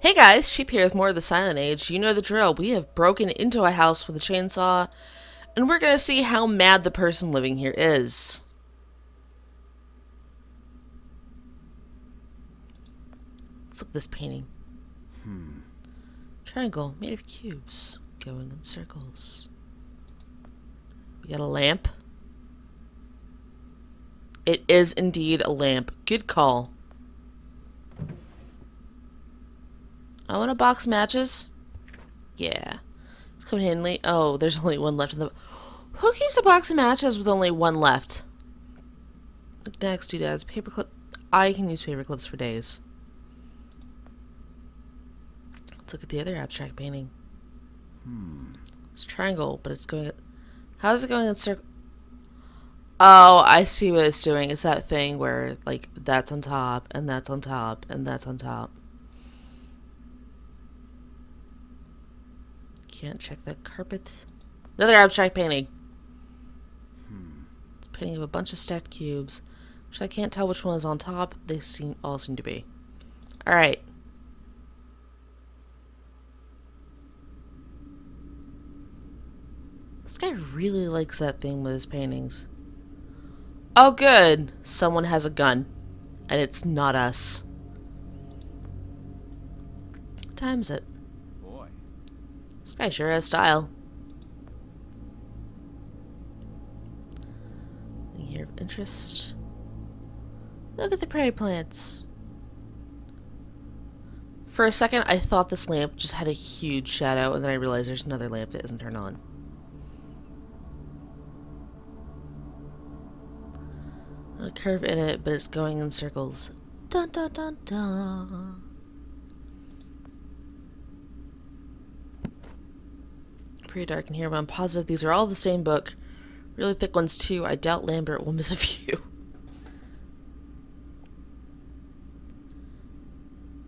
Hey guys, Sheep here with more of the Silent Age. You know the drill. We have broken into a house with a chainsaw, and we're gonna see how mad the person living here is. Let's look at this painting. Triangle made of cubes, going in circles. We got a lamp. It is indeed a lamp. Good call. I want a box of matches. Yeah. It's coming handy. Oh, there's only one left in the... Who keeps a box of matches with only one left? Look next, doodads. Paperclip. I can use paper clips for days. Let's look at the other abstract painting. It's a triangle, but it's going... How is it going in circle? Oh, I see what it's doing. It's that thing where, like, that's on top, and that's on top, and that's on top. Can't check that carpet. Another abstract painting. It's a painting of a bunch of stacked cubes, which I can't tell which one is on top. They all seem to be. Alright. This guy really likes that thing with his paintings. Oh, good. Someone has a gun. And it's not us. What time is it? Boy. This guy sure has style. Thing here of interest. Look at the prairie plants. For a second, I thought this lamp just had a huge shadow, and then I realized there's another lamp that isn't turned on. A curve in it, but it's going in circles. Dun dun dun dun. Pretty dark in here, but I'm positive these are all the same book. Really thick ones too. I doubt Lambert will miss a few.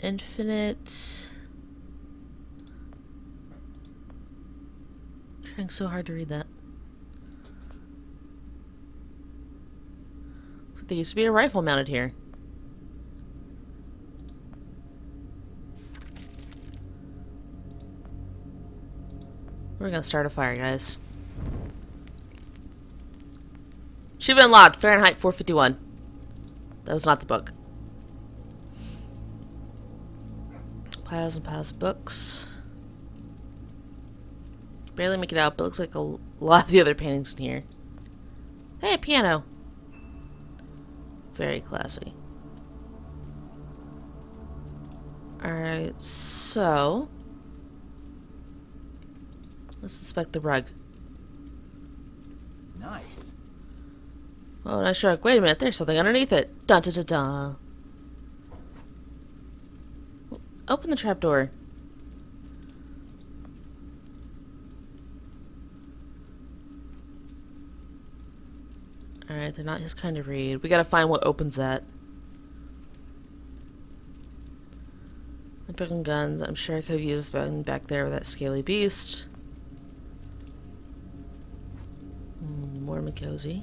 Infinite. I'm trying so hard to read that. Looks like there used to be a rifle mounted here. We're gonna start a fire, guys. Achievement unlocked. Fahrenheit 451. That was not the book. Piles and piles of books. Barely make it out, but looks like a lot of the other paintings in here. Hey, a piano. Very classy. Alright, so... let's inspect the rug. Nice. Oh, nice rug. Wait a minute, there's something underneath it. Dun dun dun dun. Open the trapdoor. Alright, they're not his kind of read. We gotta find what opens that. I'm picking guns. I'm sure I could have used them back there with that scaly beast. More Mikosi.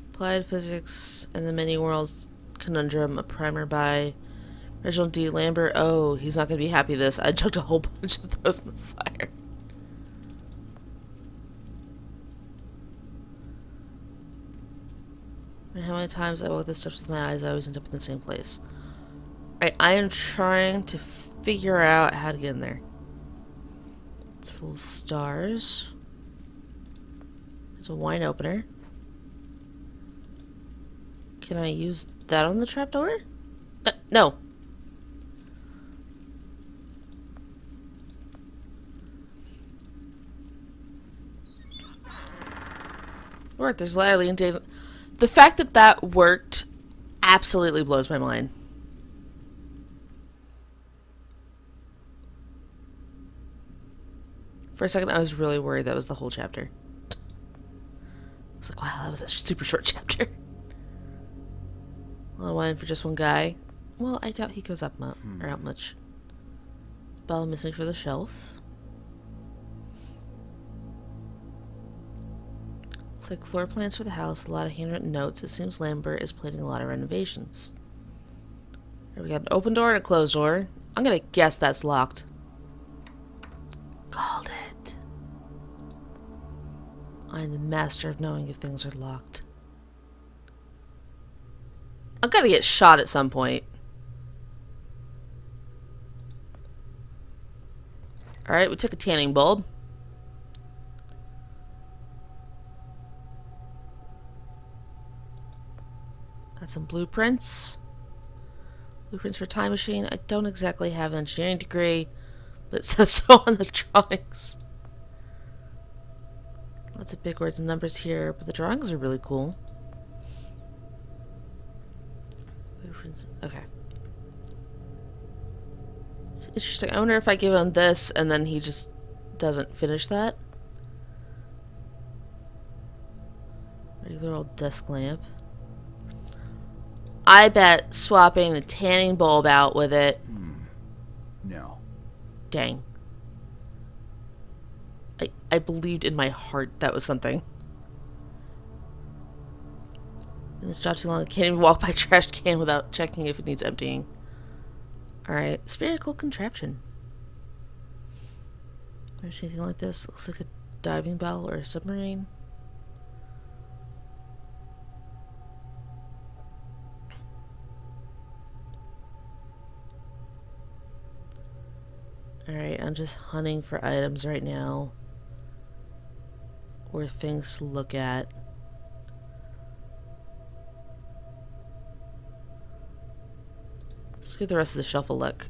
Applied Physics and the Many Worlds Conundrum, a primer by Reginald D. Lambert. Oh, he's not going to be happy with this. I chucked a whole bunch of those in the fire. And how many times I walk this stuff with my eyes, I always end up in the same place. Alright, I am trying to figure out how to get in there. It's full of stars. There's a wine opener. Can I use that on the trapdoor? No. Worked. There's Larry and Dave. The fact that that worked absolutely blows my mind. For a second, I was really worried that was the whole chapter. I was like, wow, that was a super short chapter. A lot of wine for just one guy. Well, I doubt he goes up or out much. Bell missing for the shelf. Looks like floor plans for the house, a lot of handwritten notes. It seems Lambert is planning a lot of renovations. We got an open door and a closed door. I'm gonna guess that's locked. Called it. I'm the master of knowing if things are locked. I'm gonna get shot at some point. Alright, we took a tanning bulb. Got some blueprints. Blueprints for time machine. I don't exactly have an engineering degree, but it says so on the drawings. Lots of big words and numbers here, but the drawings are really cool. Blueprints. Okay. It's interesting. I wonder if I give him this and then he just doesn't finish that. Regular old desk lamp. I bet swapping the tanning bulb out with it. No. Dang. I believed in my heart that was something. And this job too long. I can't even walk by a trash can without checking if it needs emptying. Alright. Spherical contraption. Ever seen anything like this? Looks like a diving bell or a submarine. Alright, I'm just hunting for items right now. Or things to look at. Let's give the rest of the shelf a look.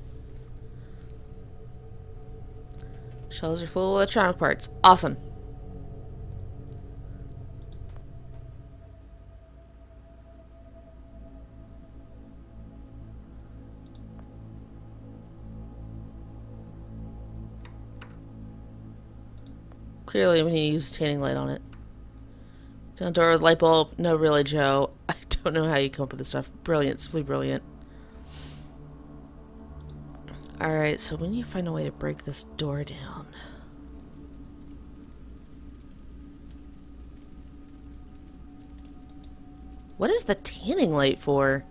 Shelves are full of electronic parts. Awesome. Clearly, we need to use a tanning light on it. Down door with light bulb. No, really, Joe. I don't know how you come up with this stuff. Brilliant. Simply brilliant. Alright, so we need to find a way to break this door down. What is the tanning light for?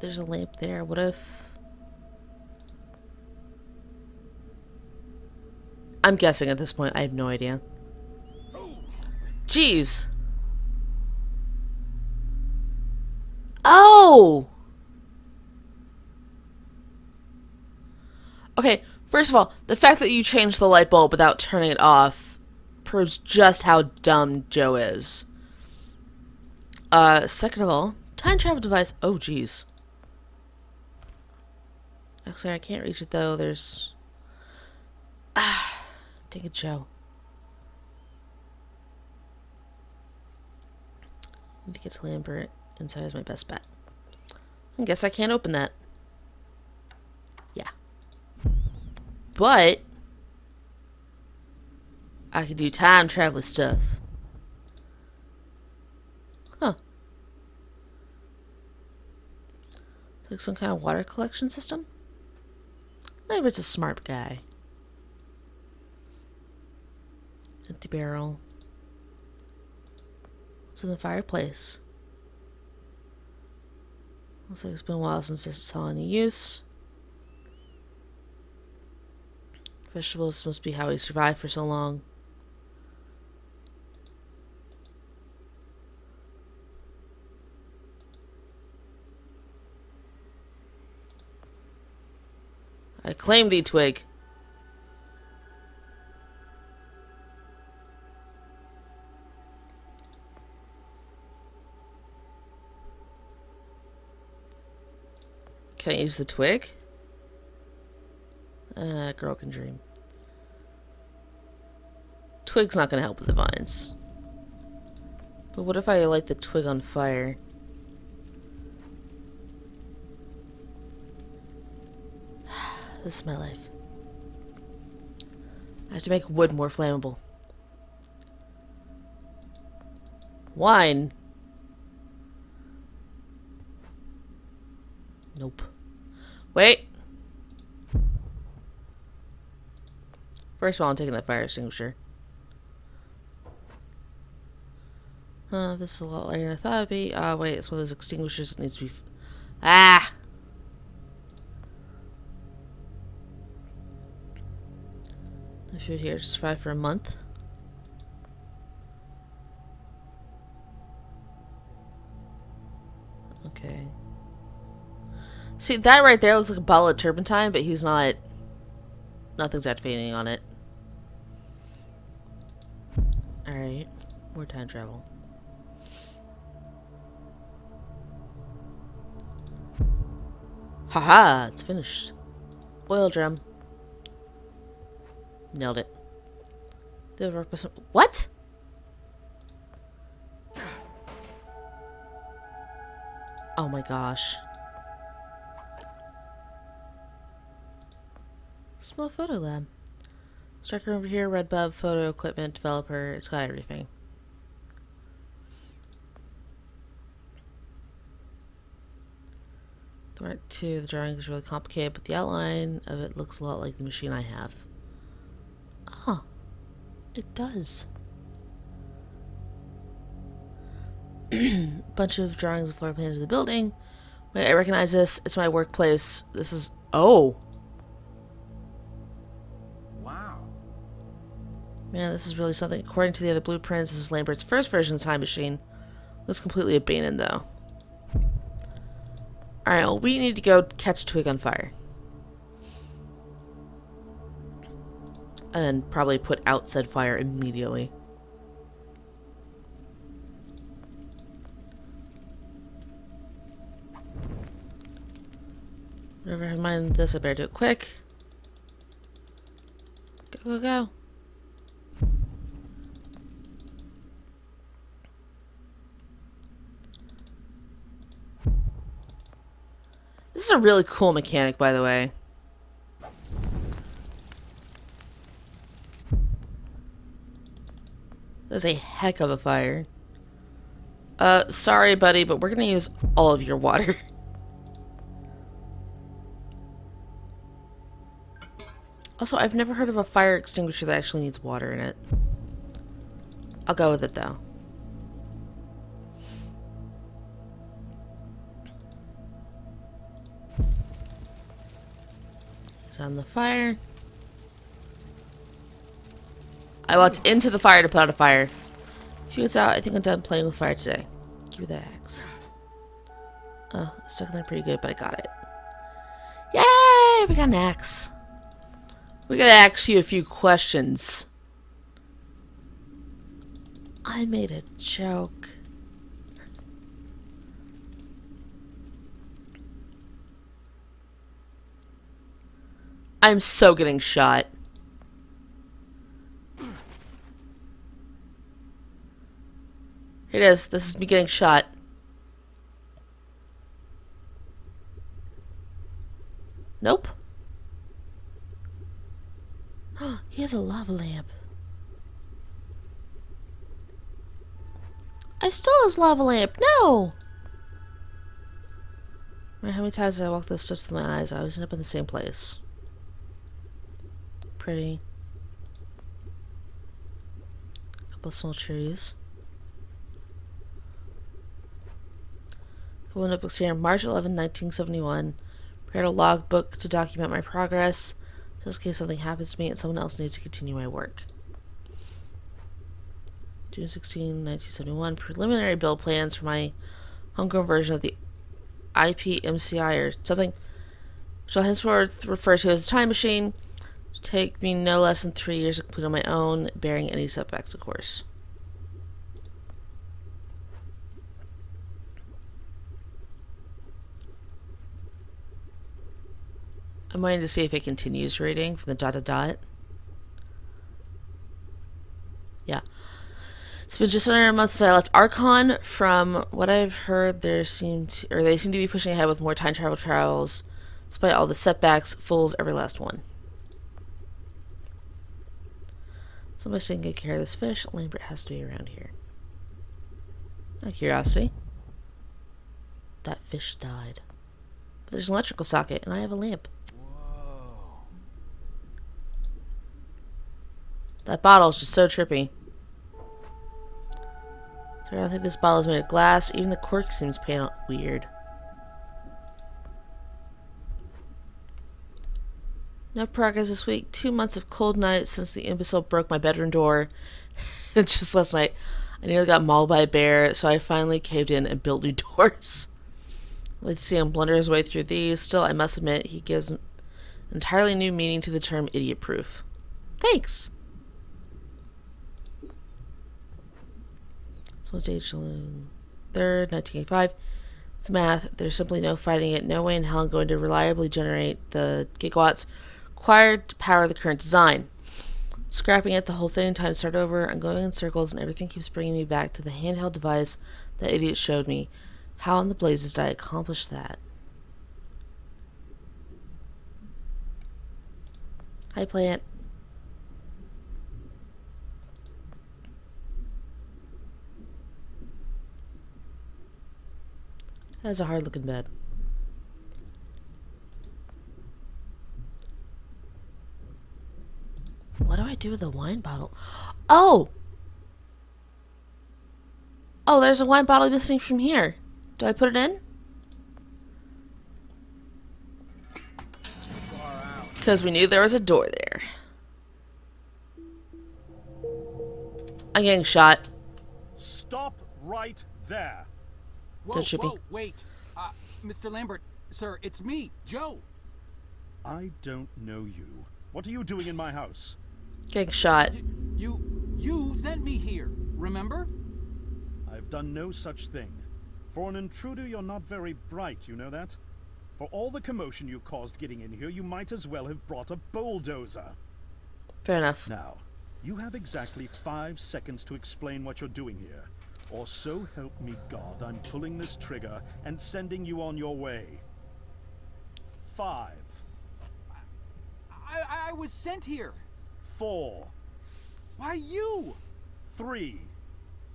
There's a lamp there. What if... I'm guessing at this point. I have no idea. Jeez. Oh! Okay, first of all, the fact that you changed the light bulb without turning it off proves just how dumb Joe is. Second of all, time travel device. Oh, jeez. Actually, I can't reach it, though. There's... Dang it, Joe. Need to get to Lambert. Inside is my best bet. I guess I can't open that. Yeah. But... I could do time travel stuff. Huh. Like some kind of water collection system? Lambert's a smart guy. Empty barrel. What's in the fireplace? Looks like it's been a while since I saw any use. Vegetables must be how he survived for so long. I claim thee, Twig. Can I use the twig? Girl can dream. Twig's not gonna help with the vines. But what if I light the twig on fire? This is my life. I have to make wood more flammable. Wine. Nope. Wait. First of all, I'm taking that fire extinguisher. This is a lot lighter than I thought it'd be. Wait, it's one of those extinguishers that needs to be... Ah! I should here to survive for a month. Okay. See, that right there looks like a bottle of turpentine, but he's not... Nothing's activating on it. Alright. More time travel. Haha! It's finished. Oil drum. Nailed it. What? Oh my gosh. Small photo lab. Striker over here, Redbub, photo equipment developer. It's got everything. Part 2, the drawing is really complicated, but the outline of it looks a lot like the machine I have. Ah, it does. Bunch of drawings and floor plans of the building. Wait, I recognize this. It's my workplace. This is... Oh! Wow. Man, this is really something. According to the other blueprints, this is Lambert's first version of the time machine. Looks completely abandoned, though. Alright, well, we need to go catch a twig on fire. And probably put out said fire immediately. Never mind this, I better do it quick. Go, go, go. This is a really cool mechanic, by the way. There's a heck of a fire. Sorry, buddy, but we're gonna use all of your water. Also, I've never heard of a fire extinguisher that actually needs water in it. I'll go with it, though. It's on the fire. I walked into the fire to put out a fire. Fuel's out. I think I'm done playing with fire today. Give me that axe. Oh, stuck in there pretty good, but I got it. Yay! We got an axe. We gotta ask you a few questions. I made a joke. I'm so getting shot. Here it is. This is me getting shot. Nope. He has a lava lamp. I stole his lava lamp. No! How many times did I walk those steps with my eyes? I always end up in the same place. Pretty. A couple of small trees. A couple of notebooks here. March 11, 1971. Prepared a logbook to document my progress, just in case something happens to me and someone else needs to continue my work. June 16, 1971. Preliminary build plans for my homegrown version of the IPMCI or something, which I'll henceforth refer to as a time machine. It'll take me no less than 3 years to complete on my own, bearing any setbacks, of course. I'm waiting to see if it continues reading from the dot dot dot. Yeah. It's been just under a month since I left Archon. From what I've heard, they seem to be pushing ahead with more time travel trials, despite all the setbacks. Fool's every last one. Somebody's taking good care of this fish. Lambert has to be around here. Out of curiosity, that fish died. But there's an electrical socket, and I have a lamp. Whoa. That bottle is just so trippy. So I don't think this bottle is made of glass. Even the cork seems painted weird. No progress this week. 2 months of cold nights since the imbecile broke my bedroom door. And just last night, I nearly got mauled by a bear, so I finally caved in and built new doors. Let's see him blunder his way through these. Still, I must admit, he gives an entirely new meaning to the term idiot-proof. Thanks! So stage 3rd, 1985. It's math. There's simply no fighting it. No way in hell I'm going to reliably generate the gigawatts required to power the current design. Scrapping it, the whole thing, time to start over. I'm going in circles and everything keeps bringing me back to the handheld device that idiot showed me. How in the blazes did I accomplish that? Hi, plant. That is a hard looking bed. What do I do with the wine bottle? Oh! Oh, there's a wine bottle missing from here. Do I put it in? Because we knew there was a door there. I'm getting shot. Stop right there. Don't shoot me. Whoa, wait. Mr. Lambert, sir, it's me, Joe. I don't know you. What are you doing in my house? Getting shot. You sent me here, remember? I've done no such thing. For an intruder, you're not very bright, you know that? For all the commotion you caused getting in here, you might as well have brought a bulldozer. Fair enough. Now, you have exactly 5 seconds to explain what you're doing here. Or so help me God, I'm pulling this trigger and sending you on your way. 5, I was sent here. 4, Why you? 3,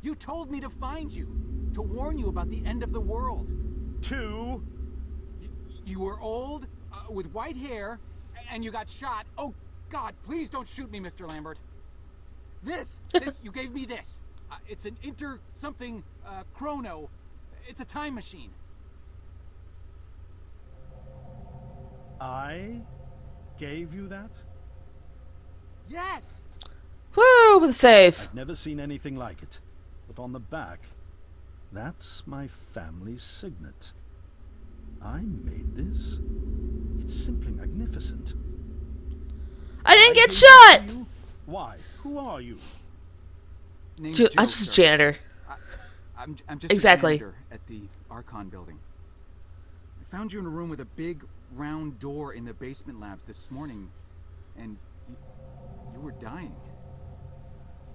You told me to find you, to warn you about the end of the world. 2. You were old, with white hair, and you got shot. Oh, God, please don't shoot me, Mr. Lambert. This, you gave me this. It's an something chrono. It's a time machine. I gave you that? Yes! Woo! With a save. I've never seen anything like it. But on the back, that's my family's signet. I made this. It's simply magnificent. I didn't get gave it shot! to you? Why? Who are you? Name's Dude, Joe, I'm just a sir. janitor. I'm just Exactly. a janitor at the Archon building. I found you in a room with a big round door in the basement labs this morning, and you were dying.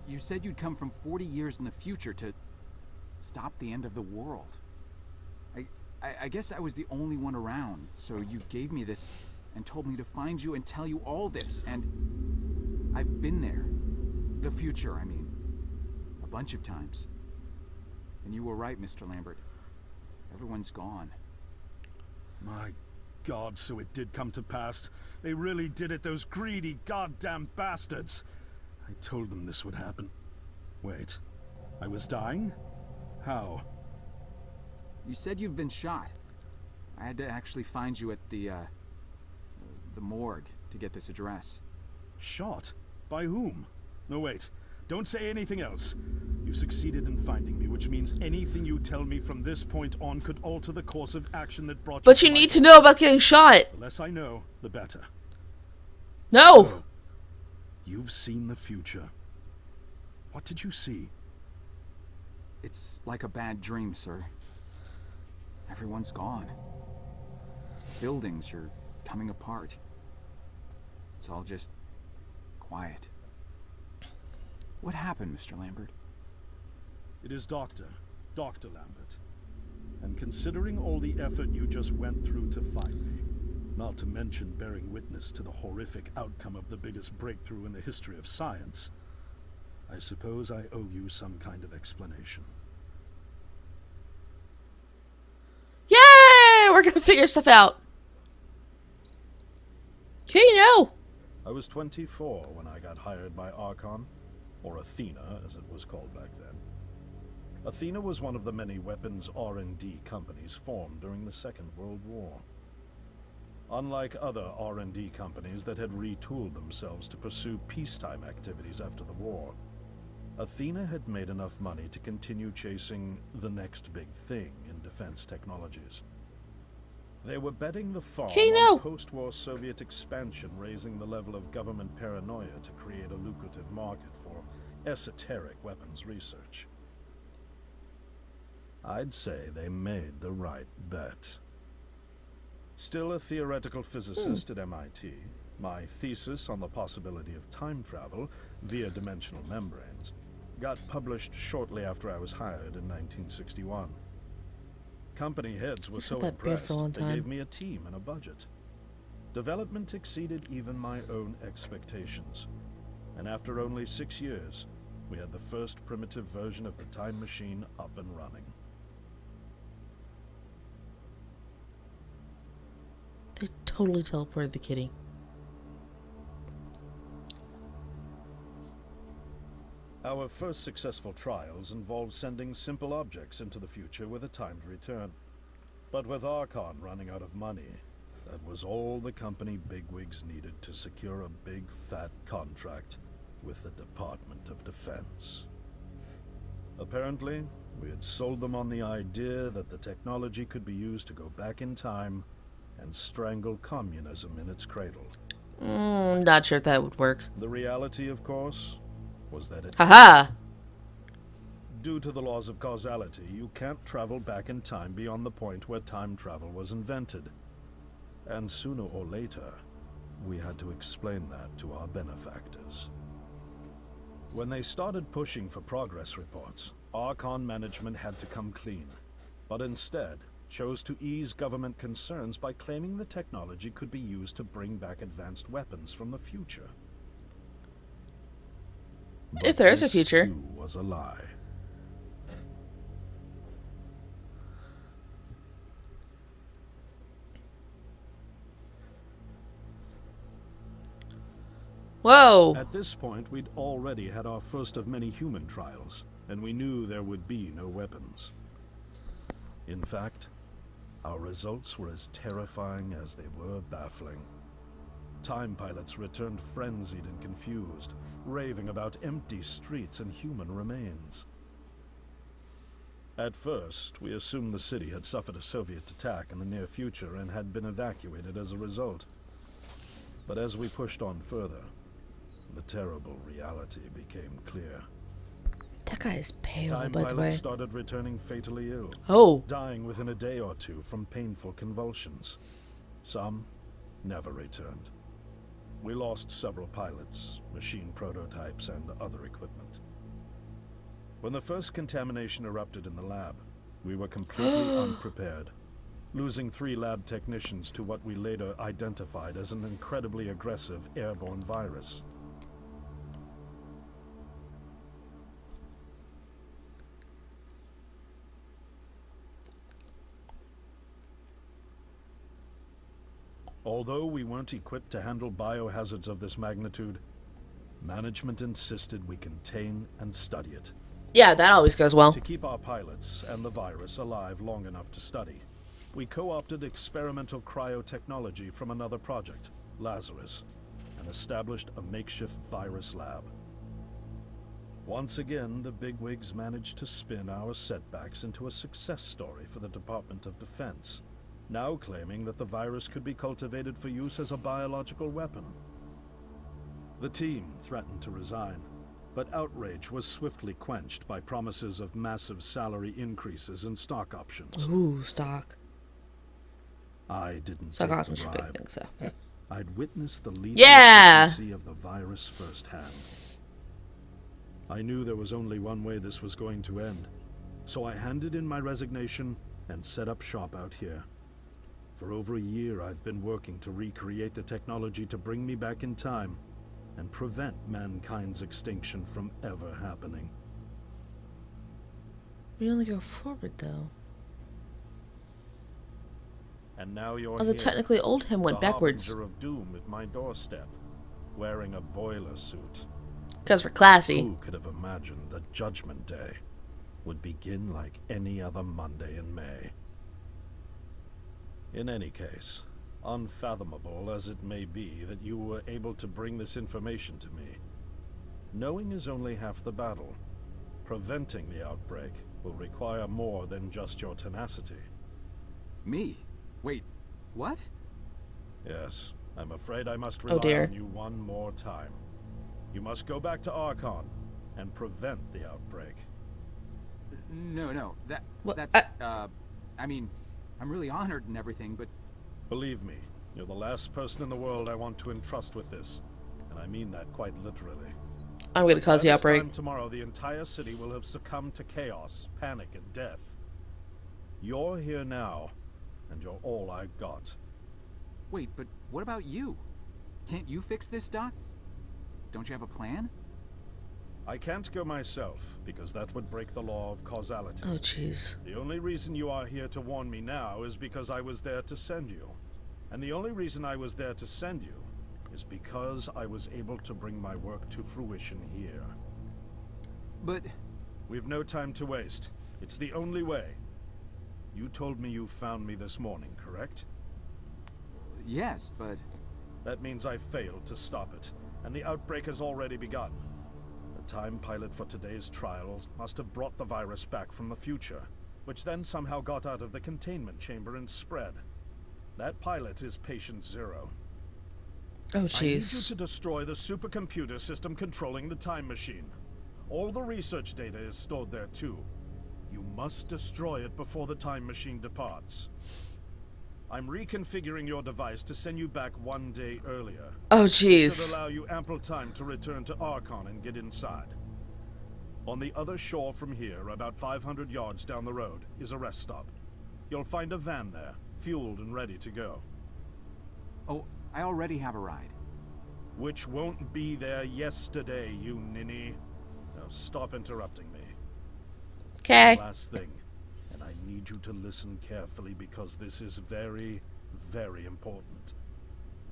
You said you'd come from 40 years in the future to stop the end of the world. I guess I was the only one around, so you gave me this and told me to find you and tell you all this, and I've been there. The future, I mean. A bunch of times. And you were right, Mr. Lambert. Everyone's gone. My God, so it did come to pass. They really did it, those greedy goddamn bastards. I told them this would happen. Wait, I was dying? How? You said you've been shot. I had to actually find you at the morgue to get this address. Shot? By whom? No, wait. Don't say anything else. You succeeded in finding me, which means anything you tell me from this point on could alter the course of action that brought you But you need to know about getting shot. The less I know, the better. No! So, you've seen the future. What did you see? It's like a bad dream, sir. Everyone's gone. Buildings are coming apart. It's all just quiet. What happened, Mr. Lambert? It is Dr. Lambert. And considering all the effort you just went through to find me, not to mention bearing witness to the horrific outcome of the biggest breakthrough in the history of science, I suppose I owe you some kind of explanation. Yay! We're gonna figure stuff out. Kitty, no! I was 24 when I got hired by Archon, or Athena as it was called back then. Athena was one of the many weapons R&D companies formed during the Second World War. Unlike other R&D companies that had retooled themselves to pursue peacetime activities after the war, Athena had made enough money to continue chasing the next big thing in defense technologies. They were betting the farm Kitty, no! on post-war Soviet expansion, raising the level of government paranoia to create a lucrative market for esoteric weapons research. I'd say they made the right bet. Still a theoretical physicist at MIT, my thesis on the possibility of time travel via dimensional membranes got published shortly after I was hired in 1961. Company heads were He's so had that beard impressed, for a long they time. gave me a team and a budget. Development exceeded even my own expectations. And after only 6 years, we had the first primitive version of the time machine up and running. They totally teleported the kitty. Our first successful trials involved sending simple objects into the future with a timed return. But with Archon running out of money, that was all the company bigwigs needed to secure a big fat contract with the Department of Defense. Apparently, we had sold them on the idea that the technology could be used to go back in time and strangle communism in its cradle. Not sure if that would work. The reality, of course, was that it Haha! Due to the laws of causality, you can't travel back in time beyond the point where time travel was invented. And sooner or later, we had to explain that to our benefactors. When they started pushing for progress reports, Archon management had to come clean, but instead chose to ease government concerns by claiming the technology could be used to bring back advanced weapons from the future. If there is a This, future. too, was a lie. Whoa! At this point, we'd already had our first of many human trials, and we knew there would be no weapons. In fact, our results were as terrifying as they were baffling. Time pilots returned frenzied and confused, raving about empty streets and human remains. At first, we assumed the city had suffered a Soviet attack in the near future and had been evacuated as a result. But as we pushed on further, the terrible reality became clear. That guy is pale, Time by the way. pilots started returning fatally ill, Oh! dying within a day or two from painful convulsions. Some never returned. We lost several pilots, machine prototypes, and other equipment. When the first contamination erupted in the lab, we were completely unprepared, losing 3 lab technicians to what we later identified as an incredibly aggressive airborne virus. Although we weren't equipped to handle biohazards of this magnitude, management insisted we contain and study it. Yeah, that always goes well. To keep our pilots and the virus alive long enough to study, we co-opted experimental cryotechnology from another project, Lazarus, and established a makeshift virus lab. Once again, the bigwigs managed to spin our setbacks into a success story for the Department of Defense, now claiming that the virus could be cultivated for use as a biological weapon. The team threatened to resign, but outrage was swiftly quenched by promises of massive salary increases and stock options. Ooh, stock. I didn't Stock take options the are big bribe. things, so. I'd witnessed the lethal Yeah! efficiency of the virus firsthand. I knew there was only one way this was going to end, so I handed in my resignation and set up shop out here. For over a year, I've been working to recreate the technology to bring me back in time and prevent mankind's extinction from ever happening. We only go forward, though. And now you're Oh, the here, technically old him went the backwards. harbinger of doom it my doorstep, wearing a boiler suit. Because we're classy. Who could have imagined that Judgment Day would begin like any other Monday in May? In any case, unfathomable as it may be that you were able to bring this information to me, knowing is only half the battle. Preventing the outbreak will require more than just your tenacity. Me? Wait, what? Yes, I'm afraid I must Oh, rely dear. on you one more time. You must go back to Archon and prevent the outbreak. No, What- that's, I mean, I'm really honored and everything, but Believe me, you're the last person in the world I want to entrust with this, and I mean that quite literally. I'm going to cause the By this outbreak. time tomorrow, the entire city will have succumbed to chaos, panic, and death. You're here now, and you're all I've got. wait, but what about you? Can't you fix this, Doc? Don't you have a plan? I can't go myself, because that would break the law of causality. Oh, jeez. The only reason you are here to warn me now is because I was there to send you. And the only reason I was there to send you is because I was able to bring my work to fruition here. But, We've no time to waste. It's the only way. You told me you found me this morning, correct? yes, but... That means I failed to stop it, and the outbreak has already begun. The time pilot for today's trials must have brought the virus back from the future, which then somehow got out of the containment chamber and spread. That pilot is Patient Zero. Oh, I need you jeez. to destroy the supercomputer system controlling the time machine. All the research data is stored there too. You must destroy it before the time machine departs. I'm reconfiguring your device to send you back 1 day earlier. Oh, This should jeez. allow you ample time to return to Archon and get inside. On the other shore from here, about 500 yards down the road, is a rest stop. You'll find a van there, fueled and ready to go. Oh, I already have a ride. Which won't be there yesterday, you ninny. Now stop interrupting me. Okay. Last thing, and I need you to listen carefully because this is very, very important.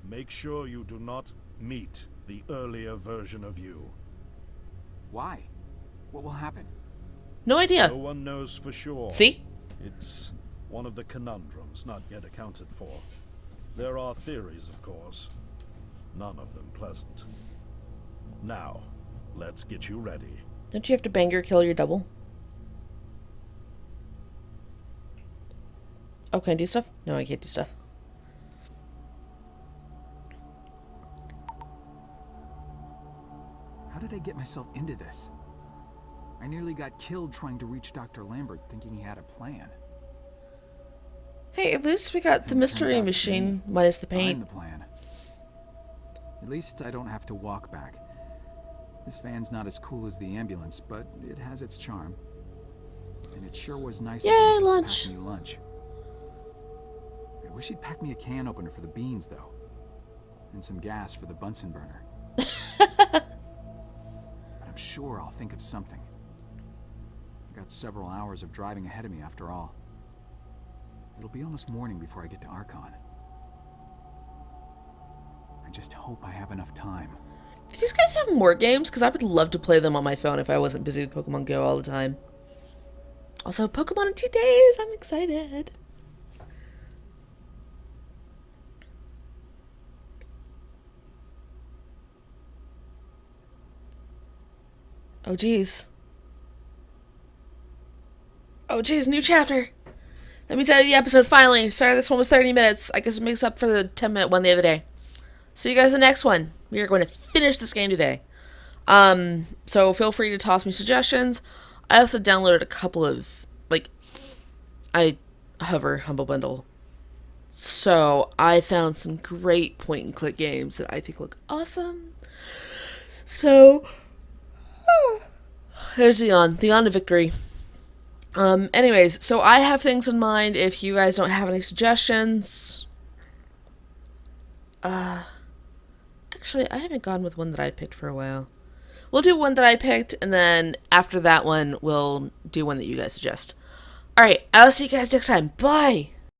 Make sure you do not meet the earlier version of you. Why? What will happen? No idea. No one knows for sure. See? It's one of the conundrums not yet accounted for. There are theories, of course. None of them pleasant. Now, let's get you ready. Don't you have to bang or kill your double? Oh, can I do stuff? No, I can't do stuff. How did I get myself into this? I nearly got killed trying to reach Dr. Lambert thinking he had a plan. Hey, at least we got the And it turns mystery out machine me, minus the I'm paint. the plan. At least I don't have to walk back. This van's not as cool as the ambulance, but it has its charm. And it sure was nice of Yay, him to lunch. pack me lunch. I wish he'd pack me a can opener for the beans, though. And some gas for the Bunsen burner. But I'm sure I'll think of something. I got several hours of driving ahead of me after all. It'll be almost morning before I get to Archon. I just hope I have enough time. Do these guys have more games? Because I would love to play them on my phone if I wasn't busy with Pokemon Go all the time. Also, Pokemon in 2 days. I'm excited. Oh, geez. Oh, geez, new chapter. That means I end the episode finally. Sorry, this one was 30 minutes. I guess it makes up for the 10-minute one the other day. See you guys in the next one. We are going to finish this game today. So feel free to toss me suggestions. I also downloaded a couple of, I hover Humble Bundle. So I found some great point-and-click games that I think look awesome. So, there's the to victory. Anyways, so I have things in mind. If you guys don't have any suggestions, actually, I haven't gone with one that I picked for a while. We'll do one that I picked, and then after that one, we'll do one that you guys suggest. Alright, I'll see you guys next time. Bye!